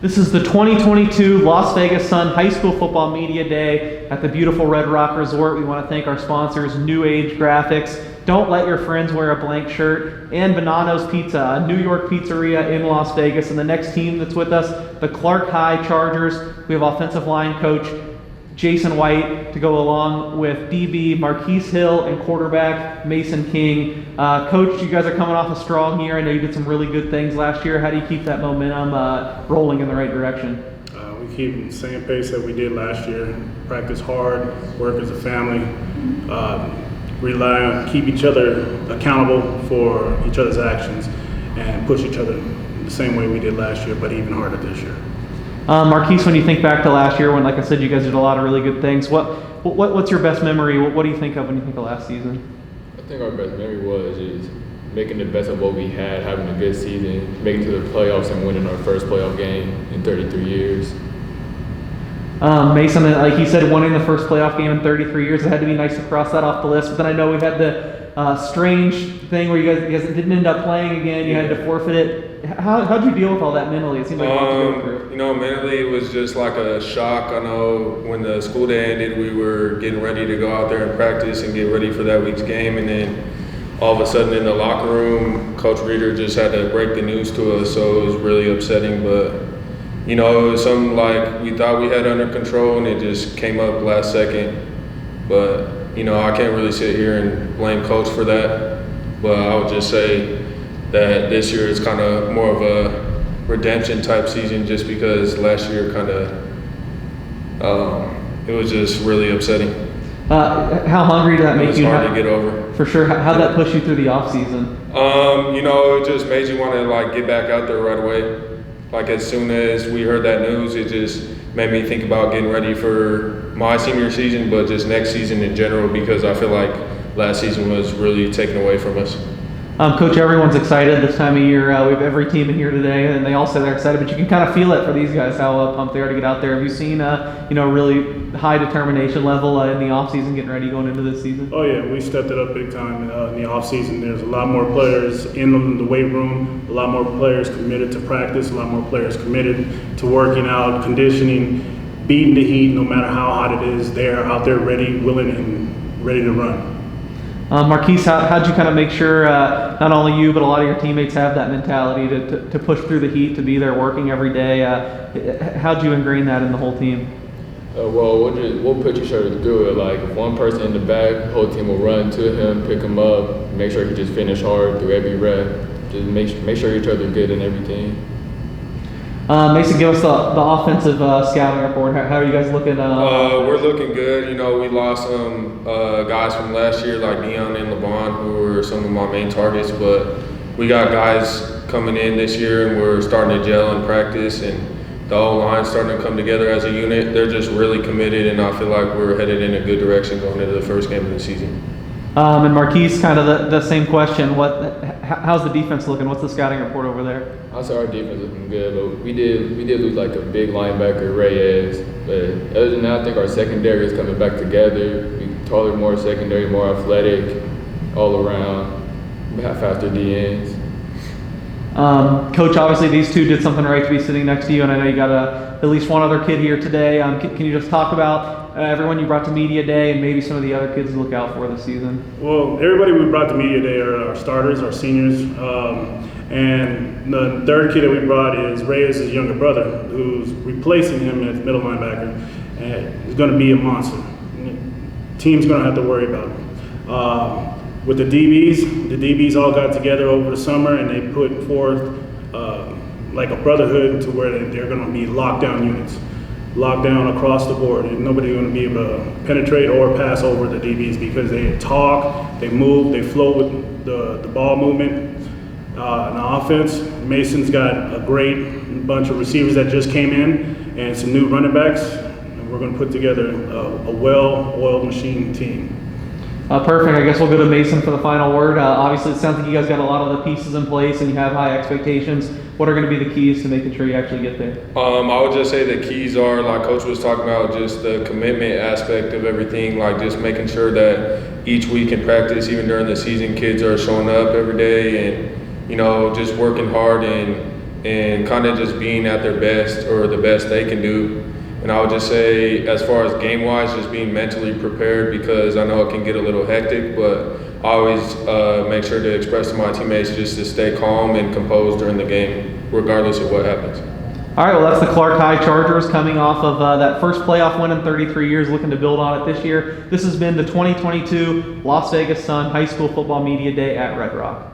This is the 2022 Las Vegas Sun High School Football Media Day at the beautiful Red Rock Resort. We want to thank our sponsors, New Age Graphics, Don't Let Your Friends Wear a Blank Shirt, and Bonanno's Pizza, a New York pizzeria in Las Vegas. And the next team that's with us, the Clark High Chargers. We have offensive line coach Jason White to go along with DB Marquise Hill and quarterback Mason King. Coach, you guys are coming off a strong year. I know you did some really good things last year. How do you keep that momentum rolling in the right direction? We keep the same pace that we did last year. Practice hard, work as a family, rely on, keep each other accountable for each other's actions, and push each other the same way we did last year, but even harder this year. Marquise, when you think back to last year, when, like I said, you guys did a lot of really good things, what's your best memory? What do you think of when you think of last season? I think our best memory was just making the best of what we had, having a good season, making it to the playoffs and winning our first playoff game in 33 years. Mason, like you said, winning the first playoff game in 33 years, it had to be nice to cross that off the list. But then I know we had the strange thing where you guys didn't end up playing again. You had to forfeit it. How'd you deal with all that mentally? It seemed like a lot to go through. Mentally it was just like a shock. I know when the school day ended, we were getting ready to go out there and practice and get ready for that week's game, and then all of a sudden in the locker room, Coach Reeder just had to break the news to us, so it was really upsetting. But it was something like we thought we had under control, and it just came up last second. But I can't really sit here and blame Coach for that. But I would just say that this year is kind of more of a redemption type season, just because last year it was just really upsetting. How hungry did that make you? It was hard to get over. For sure. How'd that push you through the off season? It just made you want to get back out there right away. As soon as we heard that news, it just made me think about getting ready for my senior season, but just next season in general, because I feel like last season was really taken away from us. Coach, everyone's excited this time of year. We have every team in here today, and they all say they're excited, but you can kind of feel it for these guys, how pumped they are to get out there. Have you seen, really high determination level in the offseason, getting ready going into this season? Oh yeah, we stepped it up big time in the offseason. There's a lot more players in the weight room, a lot more players committed to practice, a lot more players committed to working out, conditioning, beating the heat no matter how hot it is. They're out there ready, willing, and ready to run. Marquise, how'd you kind of make sure not only you but a lot of your teammates have that mentality to push through the heat, to be there working every day? How'd you ingrain that in the whole team? We'll put each other through it. If one person in the back, the whole team will run to him, pick him up, make sure he just finish hard through every rep. Just make sure each other good in everything. Mason, give us the offensive scouting report. How are you guys looking? We're looking good. We lost some guys from last year, like Neon and LeBron, who were some of my main targets. But we got guys coming in this year, and we're starting to gel in practice, and the whole line's starting to come together as a unit. They're just really committed, and I feel like we're headed in a good direction going into the first game of the season. And Marquise, kind of the same question. How's the defense looking? What's the scouting report over there? I'd say our defense looking good, but we did lose a big linebacker, Reyes. But other than that, I think our secondary is coming back together. We taller, more secondary, more athletic, all around. We have faster DNs. Coach, obviously these two did something right to be sitting next to you, and I know you got at least one other kid here today. Can you just talk about everyone you brought to Media Day and maybe some of the other kids to look out for this season? Well, everybody we brought to Media Day are our starters, our seniors. And the third kid that we brought is Reyes' younger brother, who's replacing him as middle linebacker, and he's going to be a monster. Team's going to have to worry about him. With the DBs all got together over the summer, and they put forth a brotherhood to where they're going to be lockdown units, lockdown across the board, and nobody's going to be able to penetrate or pass over the DBs because they talk, they move, they flow with the ball movement. On offense, Mason's got a great bunch of receivers that just came in and some new running backs, and we're going to put together a well-oiled machine team. Perfect. I guess we'll go to Mason for the final word. Obviously, it sounds like you guys got a lot of the pieces in place and you have high expectations. What are going to be the keys to making sure you actually get there? I would just say the keys are, like Coach was talking about, just the commitment aspect of everything, just making sure that each week in practice, even during the season, kids are showing up every day and, just working hard and and kind of just being at their best or the best they can do. And I would just say, as far as game-wise, just being mentally prepared, because I know it can get a little hectic, but I always make sure to express to my teammates just to stay calm and composed during the game, regardless of what happens. All right, well, that's the Clark High Chargers coming off of that first playoff win in 33 years, looking to build on it this year. This has been the 2022 Las Vegas Sun High School Football Media Day at Red Rock.